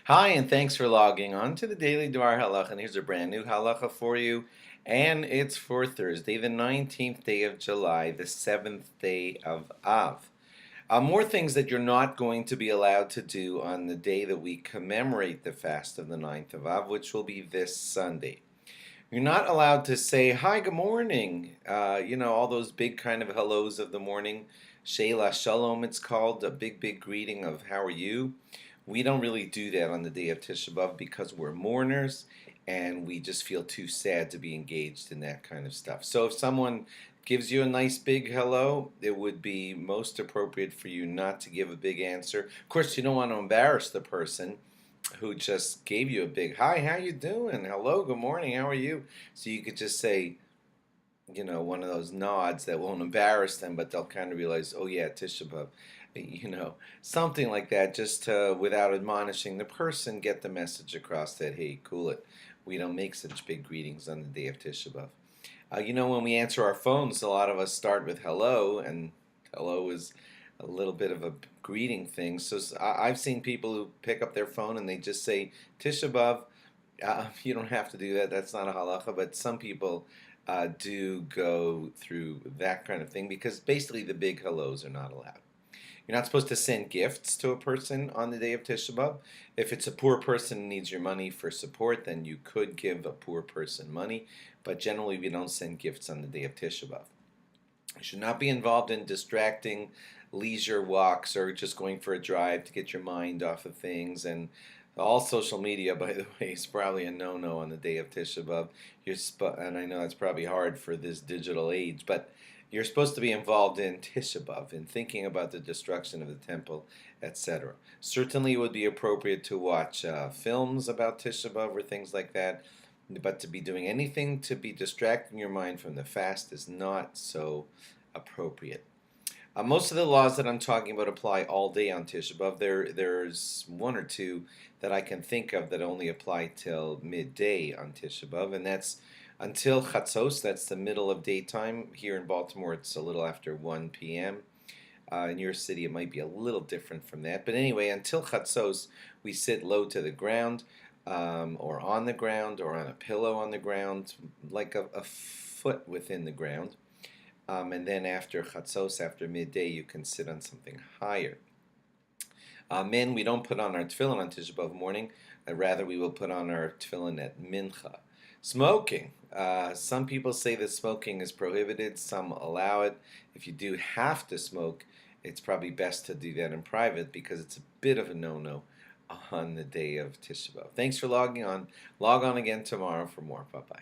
Hi, and thanks for logging on to the Daily DVAR HALACHA. And here's a brand new HALACHA for you. And it's for Thursday, the 19th day of July, the 7th day of Av. More things that you're not going to be allowed to do on the day that we commemorate the fast of the 9th of Av, which will be this Sunday. You're not allowed to say, hi, good morning. All those big kind of hellos of the morning. Sheila Shalom, it's called, a big, big greeting of how are you. We don't really do that on the day of Tisha B'Av because we're mourners and we just feel too sad to be engaged in that kind of stuff. So if someone gives you a nice big hello, it would be most appropriate for you not to give a big answer. Of course, you don't want to embarrass the person who just gave you a big hi, how you doing? Hello, good morning, how are you? So you could just say, one of those nods that won't embarrass them, but they'll kind of realize, oh yeah, Tisha B'Av, something like that, just to, without admonishing the person, get the message across that, hey, cool it, we don't make such big greetings on the day of Tisha B'Av. When we answer our phones, a lot of us start with hello, and hello is a little bit of a greeting thing. So I've seen people who pick up their phone and they just say Tisha B'Av. You don't have to do that. That's not a halacha, but some people do go through that kind of thing because basically the big hellos are not allowed. You're not supposed to send gifts to a person on the day of Tisha B'Av. If it's a poor person who needs your money for support, then you could give a poor person money, but generally we don't send gifts on the day of Tisha B'Av. You should not be involved in distracting leisure walks or just going for a drive to get your mind off of things. And all social media, by the way, is probably a no-no on the day of Tisha B'Av. And I know that's probably hard for this digital age, but you're supposed to be involved in Tisha B'Av, in thinking about the destruction of the temple, etc. Certainly it would be appropriate to watch films about Tisha B'Av or things like that, but to be doing anything to be distracting your mind from the fast is not so appropriate. Most of the laws that I'm talking about apply all day on Tisha B'Av. There's one or two that I can think of that only apply till midday on Tisha B'Av, and that's until Chatzos, that's the middle of daytime. Here in Baltimore, it's a little after 1 p.m. In your city, it might be a little different from that. But anyway, until Chatzos, we sit low to the ground, or on the ground, or on a pillow on the ground, like a foot within the ground. And then after Chatzos, after midday, you can sit on something higher. Men, we don't put on our tefillin on Tisha B'Av morning. Rather, we will put on our tefillin at mincha. Smoking. Some people say that smoking is prohibited. Some allow it. If you do have to smoke, it's probably best to do that in private because it's a bit of a no-no on the day of Tisha B'Av. Thanks for logging on. Log on again tomorrow for more. Bye-bye.